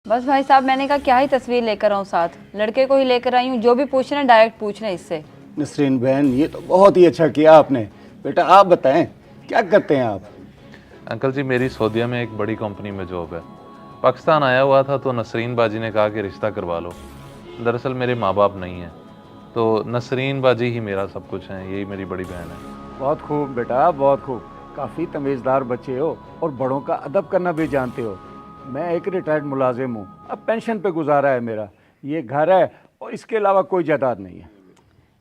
बस भाई साहब, मैंने कहा क्या ही तस्वीर लेकर आऊँ साथ, लड़के को ही लेकर आई हूँ। जो भी पूछना है डायरेक्ट पूछना इससे। नसरीन बहन, ये तो बहुत ही अच्छा किया आपने। बेटा आप बताएं, क्या करते हैं आप? अंकल जी, मेरी सऊदीया में एक बड़ी कंपनी में जॉब है। पाकिस्तान आया हुआ था तो नसरीन बाजी ने कहा कि रिश्ता करवा लो। दरअसल मेरे माँ बाप नहीं हैं, तो नसरीन बाजी ही मेरा सब कुछ है, यही मेरी बड़ी बहन है। बहुत खूब बेटा, बहुत खूब। काफ़ी तमीज़दार बच्चे हो और बड़ों का अदब करना भी जानते हो। मैं एक रिटायर्ड मुलाजिम हूँ, अब पेंशन पे गुजारा है मेरा। ये घर है और इसके अलावा कोई जायदाद नहीं है।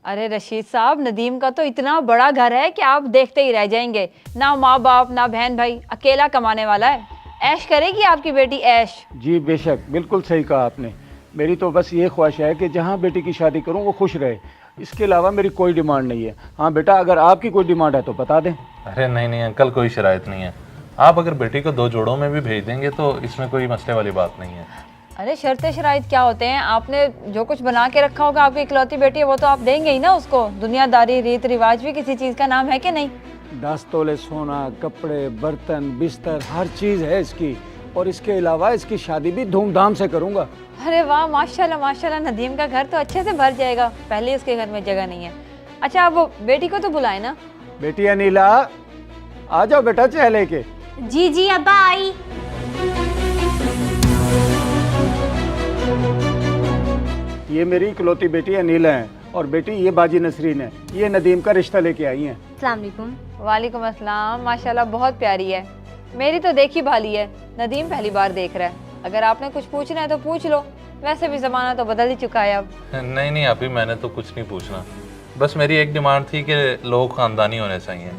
अरे रशीद साहब, नदीम का तो इतना बड़ा घर है कि आप देखते ही रह जाएंगे। ना माँ बाप ना बहन भाई, अकेला कमाने वाला है। ऐश करेगी आपकी बेटी, ऐश। जी बेशक, बिल्कुल सही कहा आपने। मेरी तो बस ये ख्वाहिश है कि जहाँ बेटी की शादी करूँ वो खुश रहे। इसके अलावा मेरी कोई डिमांड नहीं है। हाँ बेटा, अगर आपकी कोई डिमांड है तो बता दें। अरे नहीं नहीं अंकल, कोई शराइत नहीं है। आप अगर बेटी को 2 जोड़ों में भी भेज देंगे तो इसमें कोई मसले वाली बात नहीं है। अरे शर्त शराइत क्या होते हैं? आपने जो कुछ बना के रखा होगा, आपकी इकलौती बेटी है, वो तो आप देंगे ही ना उसको। दुनियादारी रीत रिवाज भी किसी चीज़ का नाम है कि नहीं? 10 तोले सोना, कपड़े, बर्तन, बिस्तर, हर चीज़ है इसकी। और इसके अलावा इसकी शादी भी धूमधाम से करूँगा। अरे वाह, माशाल्लाह माशाल्लाह, नदीम का घर तो अच्छे से भर जाएगा। पहले उसके घर में जगह नहीं है। अच्छा, आप वो बेटी को तो बुलाए ना। बेटी अनीला, आ जाओ बेटा चाय लेके। जी जी अब्बा आई। ये मेरी इकलौती बेटी अनीला है और बेटी ये बाजी नसरीन है। ये नदीम का रिश्ता लेके आई हैं। अस्सलाम वालेकुम। वालेकुम अस्सलाम। माशाल्लाह बहुत प्यारी है। मेरी तो देखी भाली है, नदीम पहली बार देख रहा है। अगर आपने कुछ पूछना है तो पूछ लो, वैसे भी ज़माना तो बदल ही चुका है अब। नहीं नहीं अभी मैंने तो कुछ नहीं पूछना। बस मेरी एक डिमांड थी कि लोग ख़ानदानी होने चाहिए।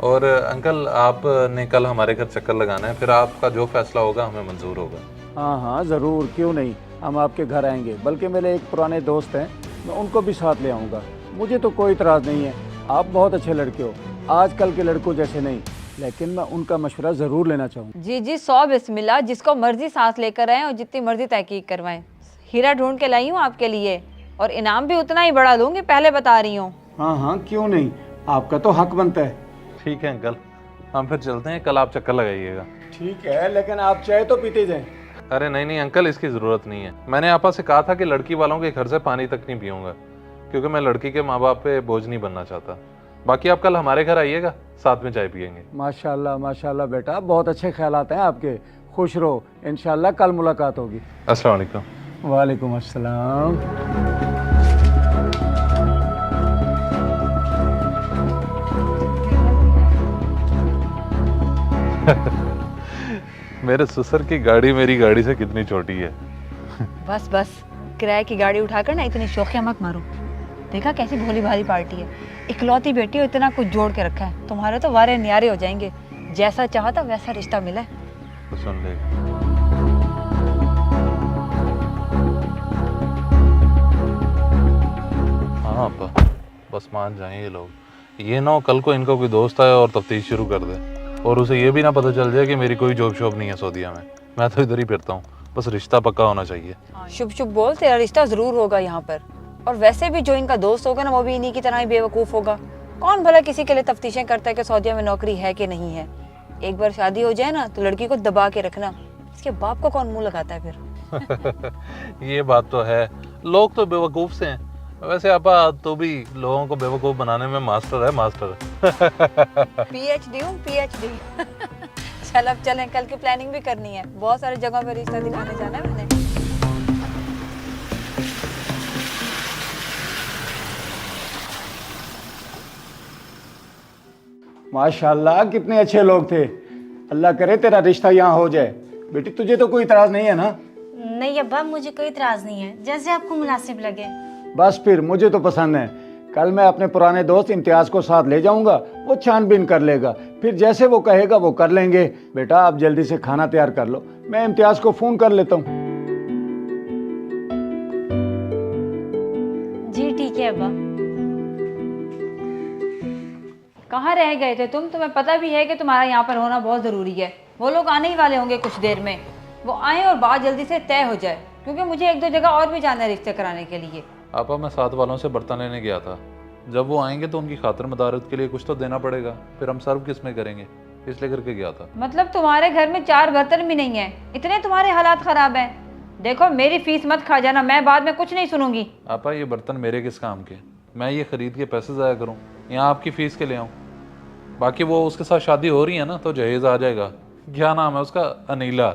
और अंकल, आपने कल हमारे घर चक्कर लगाना है, फिर आपका जो फैसला होगा हमें मंजूर होगा। हाँ हाँ ज़रूर, क्यों नहीं। हम आपके घर आएंगे, बल्कि मेरे एक पुराने दोस्त हैं, मैं उनको भी साथ ले आऊँगा। मुझे तो कोई इतराज़ नहीं है। आप बहुत अच्छे लड़के हो, आजकल के लड़कों जैसे नहीं। लेकिन मैं उनका मशवरा ज़रूर लेना चाहूँगा। जी जी, 100 बिस्मिल्लाह। जिसको मर्जी सांस लेकर आएँ और जितनी मर्जी तहकीक करवाएं। हीरा ढूंढ के लाई हूँ आपके लिए, और इनाम भी उतना ही बड़ा दूंगी, पहले बता रही हूँ। हाँ हाँ क्यों नहीं, आपका तो हक बनता है। ठीक है अंकल, हम फिर चलते हैं। कल आप चक्कर लगाइएगा। ठीक है, लेकिन आप चाय तो पीते जाएं। अरे नहीं नहीं अंकल, इसकी ज़रूरत नहीं है। मैंने आपा से कहा था कि लड़की वालों के घर से पानी तक नहीं पीऊँगा, क्योंकि मैं लड़की के माँ बाप पे बोझ नहीं बनना चाहता। बाकी आप कल हमारे घर आइएगा, साथ में चाय पियेंगे। माशाल्लाह माशाल्लाह बेटा, बहुत अच्छे ख्यालात हैं आपके। खुश रहो, इंशाल्लाह कल मुलाकात होगी। अस्सलाम वालेकुम। वालेकुम अस्सलाम। मेरे ससुर की गाड़ी मेरी गाड़ी से कितनी छोटी है। बस बस, किराए की गाड़ी उठाकर ना इतनी शौकिया मत मारो। देखा कैसी भोली भाली पार्टी है। इकलौती बेटी हो, इतना कुछ जोड़ के रखा है। तुम्हारे तो वारे न्यारे हो जाएंगे। जैसा चाहता वैसा रिश्ता मिला है। तो सुन ले। हाँ अब्बा, बस मान जाएं ये लोग। ये ना हो कल को इनका कोई दोस्त आए और तफ्तीश शुरू कर दे, और उसे ये भी ना पता चल जाए कि मेरी कोई जॉब शॉब नहीं है सऊदीया में। मैं तो इधर ही फिरता हूँ, बस रिश्ता पक्का होना चाहिए। शुभ शुभ बोल, तेरा रिश्ता जरूर होगा यहाँ पर। और वैसे भी जो इनका दोस्त होगा ना, वो भी इन्हीं की तरह ही बेवकूफ़ होगा। कौन भला किसी के लिए तफ्तीशें करता है कि सऊदीया में नौकरी है कि नहीं है। एक बार शादी हो जाए ना तो लड़की को दबा के रखना। इसके बाप को कौन मुंह लगाता है फिर? ये बात तो है, लोग तो बेवकूफ़ से हैं। वैसे आपा तो भी लोगों को बेवकूफ़ बनाने में मास्टर है, मास्टर। PhD हूँ, PhD। चल अब चलें, कल की प्लानिंग भी करनी है। बहुत सारी जगहों पे रिश्ता दिखाने जाना है मैंने। माशाल्लाह कितने अच्छे लोग थे। अल्लाह करे तेरा रिश्ता यहाँ हो जाए। बेटी तुझे तो कोई इतराज़ नहीं है ना? नहीं अब्बा, मुझे कोई इतराज नहीं है, जैसे आपको मुनासिब लगे। बस फिर मुझे तो पसंद है। कल मैं अपने पुराने दोस्त इम्तियाज़ को साथ ले जाऊंगा, वो छानबीन कर लेगा। फिर जैसे वो कहेगा वो कर लेंगे। बेटा आप जल्दी से खाना तैयार कर लो, मैं इम्तियाज़ को फ़ोन कर लेता हूँ। जी ठीक है अब्बा। कहाँ रह गए थे तुम? तुम्हें पता भी है कि तुम्हारा यहाँ पर होना बहुत ज़रूरी है। वो लोग आने ही वाले होंगे कुछ देर में। वो आए और बात जल्दी से तय हो जाए, क्योंकि मुझे 1-2 जगह और भी जाना है रिश्ते कराने के लिए। आपा मैं साथ वालों से बर्तन लेने गया था। जब वो आएंगे तो उनकी खातिर मदारत के लिए कुछ तो देना पड़ेगा, फिर हम सर्व किस में करेंगे, इसलिए करके गया था। मतलब तुम्हारे घर में 4 बर्तन भी नहीं है? इतने तुम्हारे हालात ख़राब हैं? देखो मेरी फीस मत खा जाना, मैं बाद में कुछ नहीं सुनूंगी। आपा ये बर्तन मेरे किस काम के? मैं ये खरीद के पैसे ज़ाया करूँ यहाँ आपकी फ़ीस के ले आऊँ? बाकी वो उसके साथ शादी हो रही है ना, तो जहेज आ जाएगा। क्या नाम है उसका? अनीला।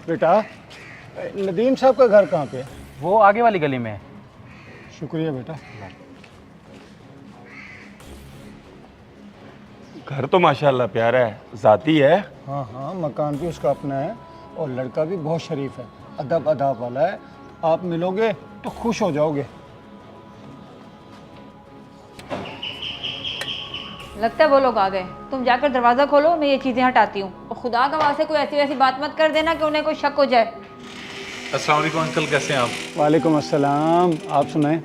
बेटा, नदीम साहब का घर कहाँ पे है? वो आगे वाली गली में है। शुक्रिया बेटा। घर तो माशाल्लाह प्यारा है, ज़ाती है। हाँ हाँ, मकान भी उसका अपना है और लड़का भी बहुत शरीफ है, अदब अदाब वाला है। आप मिलोगे तो खुश हो जाओगे। लगता है वो लोग आ गए। तुम जाकर दरवाज़ा खोलो, मैं ये चीज़ें हटाती हूँ। और खुदा का वास्ते कोई ऐसी वैसी बात मत कर देना कि उन्हें कोई शक हो जाए। अस्सलाम वालेकुम अंकल, कैसे हैं आप? वालेकुम अस्सलाम। आप सुनाएं?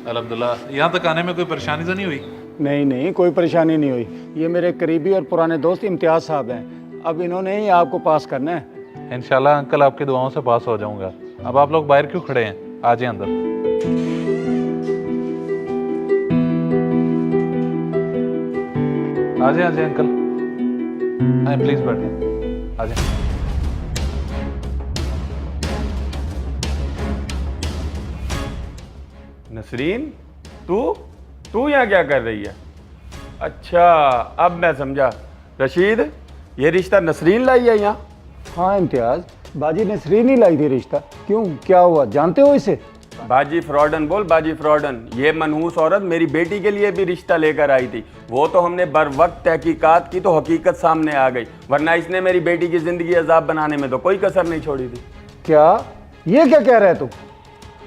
अल्हम्दुलिल्लाह। यहाँ तक आने में कोई परेशानी तो नहीं हुई? नहीं नहीं, कोई परेशानी नहीं हुई। ये मेरे करीबी और पुराने दोस्त इम्तियाज़ साहब हैं। अब इन्होंने ही आपको पास करना है। इंशाल्लाह अंकल आपकी दुआओं से पास हो जाऊंगा। अब आप लोग बाहर क्यों खड़े हैं? आ जाए अंदर। आ जाए अंकल, आए प्लीज बैठिए, आ जाए। नसरीन, तू यहाँ क्या कर रही है? अच्छा, अब मैं समझा। रशीद, ये रिश्ता नसरीन लाई है यहाँ? हाँ इम्तियाज़, बाजी नसरीन ही लाई थी रिश्ता। क्यों, क्या हुआ, जानते हो इसे? बाजी फ्रॉडन बोल, बाजी फ्रॉडन। ये मनहूस औरत मेरी बेटी के लिए भी रिश्ता लेकर आई थी। वो तो हमने बर वक्त तहकीकात की तो हकीकत सामने आ गई, वरना इसने मेरी बेटी की ज़िंदगी अजाब बनाने में तो कोई कसर नहीं छोड़ी थी। क्या, ये क्या कह रहा है तू?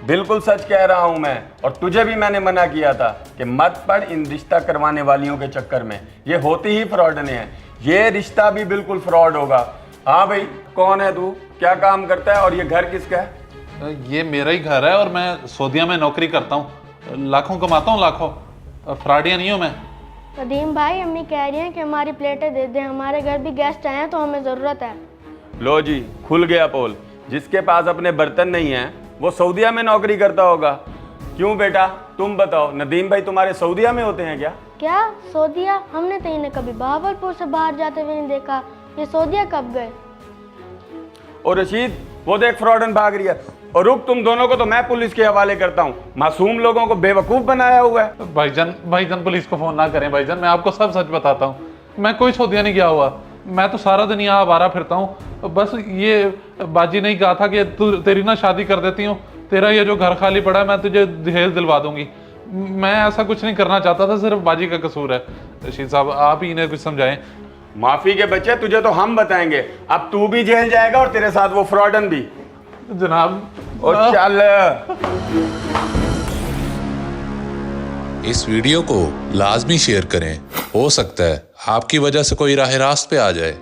बिल्कुल सच कह रहा हूं मैं, और तुझे भी मैंने मना किया था कि मत पड़ इन रिश्ता करवाने वालियों के चक्कर में। ये होती ही फ्रॉडने हैं। ये रिश्ता भी बिल्कुल फ्रॉड होगा। हाँ भाई, कौन है तू, क्या काम करता है और ये घर किसका है? ये मेरा ही घर है और मैं सऊदीया में नौकरी करता हूँ, लाखों कमाता हूँ, लाखों। फ्रॉडिया नहीं हूँ मैं। नदीम भाई, अम्मी कह रही हैं कि हमारी प्लेटें दे दें, हमारे घर भी गेस्ट आए हैं तो हमें ज़रूरत है। लो जी, खुल गया पोल। जिसके पास अपने बर्तन नहीं हैं वो सऊदीया में नौकरी करता होगा। क्यों बेटा, तुम बताओ, नदीम भाई तुम्हारे सऊदीया में होते हैं क्या? क्या सऊदीया? हमने तो इन्हें कभी बहावलपुर से बाहर जाते हुए नहीं देखा। ये सऊदीया कब गए? और रशीद, वो देख फ्रॉडन भाग रही है। और रुक, तुम दोनों को तो मैं पुलिस के हवाले करता हूँ। मासूम लोगों को बेवकूफ़ बनाया हुआ है। भाईजान पुलिस को फोन ना करें भाईजान, मैं आपको सब सच बताता हूँ। मैं कोई सऊदीया नहीं गया हुआ, मैं तो सारा दिन यहाँ आवारा फिरता हूँ। बस ये बाजी ने कहा था कि तेरी ना शादी कर देती हूँ, तेरा ये जो घर खाली पड़ा है मैं तुझे दहेज दिलवा दूंगी। मैं ऐसा कुछ नहीं करना चाहता था, सिर्फ बाजी का कसूर है। रशीद साहब, आप ही इन्हें कुछ समझाएं। माफी के बच्चे, तुझे तो हम बताएंगे। अब तू भी जेल जाएगा और तेरे साथ वो फ्रॉडन भी। जनाब और चल। इस वीडियो को लाजमी शेयर करें। हो सकता है आपकी वजह से कोई राह रास्त पे आ जाए।